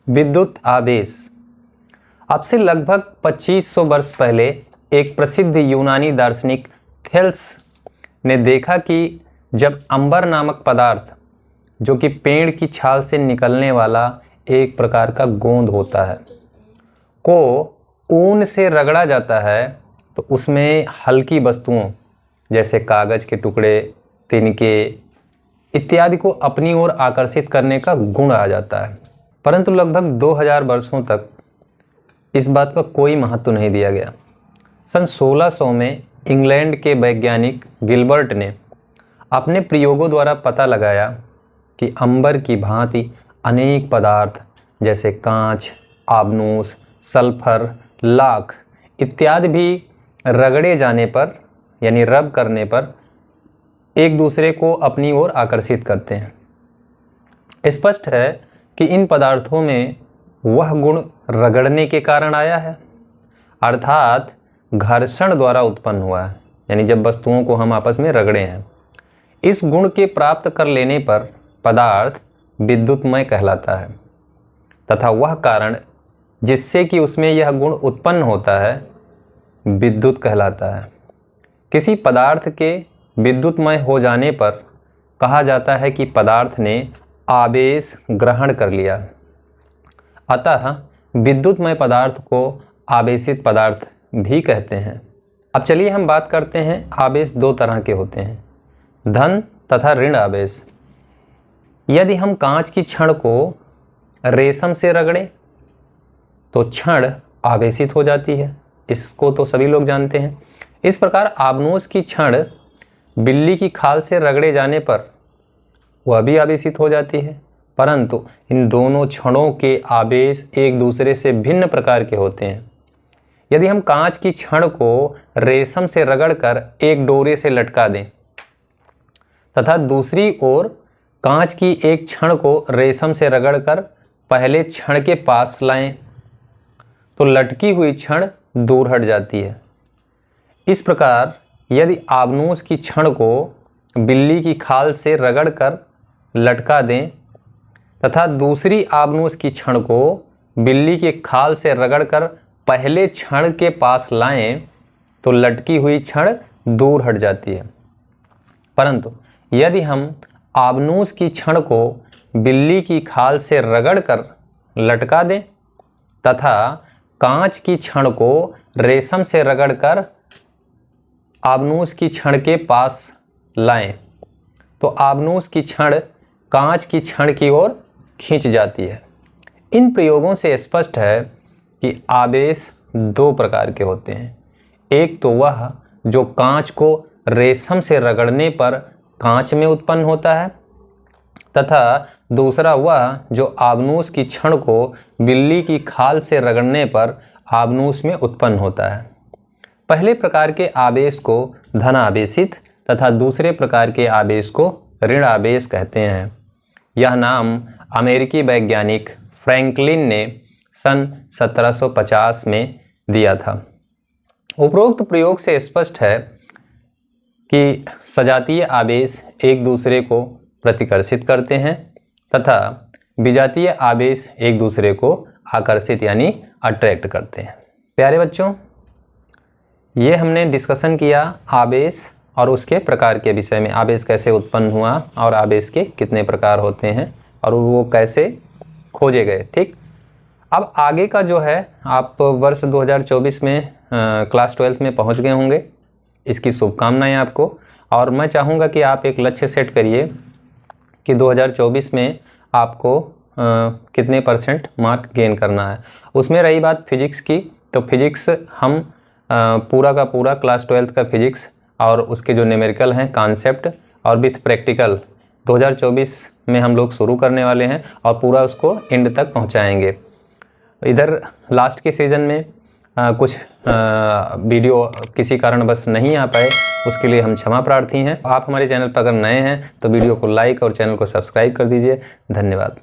विद्युत आवेश। अब से लगभग 2500 वर्ष पहले एक प्रसिद्ध यूनानी दार्शनिक थेल्स ने देखा कि जब अंबर नामक पदार्थ, जो कि पेड़ की छाल से निकलने वाला एक प्रकार का गोंद होता है, को ऊन से रगड़ा जाता है तो उसमें हल्की वस्तुओं जैसे कागज़ के टुकड़े, तिनके इत्यादि को अपनी ओर आकर्षित करने का गुण आ जाता है। परंतु लगभग 2000 वर्षों तक इस बात का कोई महत्व नहीं दिया गया। सन 1600 में इंग्लैंड के वैज्ञानिक गिलबर्ट ने अपने प्रयोगों द्वारा पता लगाया कि अंबर की भांति अनेक पदार्थ जैसे कांच, आबनूस, सल्फर, लाख इत्यादि भी रगड़े जाने पर यानी रब करने पर एक दूसरे को अपनी ओर आकर्षित करते हैं। स्पष्ट है कि इन पदार्थों में वह गुण रगड़ने के कारण आया है, अर्थात घर्षण द्वारा उत्पन्न हुआ है, यानी जब वस्तुओं को हम आपस में रगड़े हैं। इस गुण के प्राप्त कर लेने पर पदार्थ विद्युतमय कहलाता है तथा वह कारण जिससे कि उसमें यह गुण उत्पन्न होता है विद्युत कहलाता है। किसी पदार्थ के विद्युतमय हो जाने पर कहा जाता है कि पदार्थ ने आवेश ग्रहण कर लिया। अतः विद्युतमय पदार्थ को आवेशित पदार्थ भी कहते हैं। अब चलिए हम बात करते हैं। आवेश दो तरह के होते हैं, धन तथा ऋण आवेश। यदि हम कांच की छड़ को रेशम से रगड़े तो छड़ आवेशित हो जाती है, इसको तो सभी लोग जानते हैं। इस प्रकार आबनूस की छड़ बिल्ली की खाल से रगड़े जाने पर वह भी आवेशित हो जाती है, परंतु इन दोनों छड़ों के आवेश एक दूसरे से भिन्न प्रकार के होते हैं। यदि हम कांच की छड़ को रेशम से रगड़कर एक डोरे से लटका दें तथा दूसरी ओर कांच की एक छड़ को रेशम से रगड़कर पहले छड़ के पास लाएं तो लटकी हुई छड़ दूर हट जाती है। इस प्रकार यदि आबनूस की छड़ को बिल्ली की खाल से रगड़कर लटका दें तथा दूसरी आबनूस की छड़ को बिल्ली के खाल से रगड़कर पहले छड़ के पास लाएं तो लटकी हुई छड़ दूर हट जाती है। परंतु यदि हम आबनूस की छड़ को बिल्ली की खाल से रगड़कर लटका दें तथा कांच की छड़ को रेशम से रगड़कर आबनूस की छड़ के पास लाएं तो आबनूस की छड़ कांच की छड़ की ओर खींच जाती है। इन प्रयोगों से स्पष्ट है कि आवेश दो प्रकार के होते हैं। एक तो वह जो कांच को रेशम से रगड़ने पर कांच में उत्पन्न होता है तथा दूसरा वह जो आबनूस की छड़ को बिल्ली की खाल से रगड़ने पर आबनूस में उत्पन्न होता है। पहले प्रकार के आवेश को धन आवेशित तथा दूसरे प्रकार के आवेश को ऋण आवेश कहते हैं। यह नाम अमेरिकी वैज्ञानिक फ्रैंकलिन ने सन 1750 में दिया था। उपरोक्त प्रयोग से स्पष्ट है कि सजातीय आवेश एक दूसरे को प्रतिकर्षित करते हैं तथा विजातीय आवेश एक दूसरे को आकर्षित यानी अट्रैक्ट करते हैं। प्यारे बच्चों, ये हमने डिस्कशन किया आवेश और उसके प्रकार के विषय में। आवेश कैसे उत्पन्न हुआ और आवेश के कितने प्रकार होते हैं और वो कैसे खोजे गए। ठीक, अब आगे का जो है आप वर्ष 2024 में क्लास 12 में पहुंच गए होंगे, इसकी शुभकामनाएं आपको। और मैं चाहूँगा कि आप एक लक्ष्य सेट करिए कि 2024 में आपको कितने % मार्क गेन करना है। उसमें रही बात फिजिक्स की, तो फिजिक्स हम पूरा का पूरा क्लास 12 का फिजिक्स और उसके जो न्यूमेरिकल हैं कॉन्सेप्ट और विथ प्रैक्टिकल 2024 में हम लोग शुरू करने वाले हैं और पूरा उसको एंड तक पहुंचाएंगे। इधर लास्ट के सीज़न में कुछ वीडियो किसी कारणवश नहीं आ पाए, उसके लिए हम क्षमा प्रार्थी हैं। आप हमारे चैनल पर अगर नए हैं तो वीडियो को लाइक और चैनल को सब्सक्राइब कर दीजिए। धन्यवाद।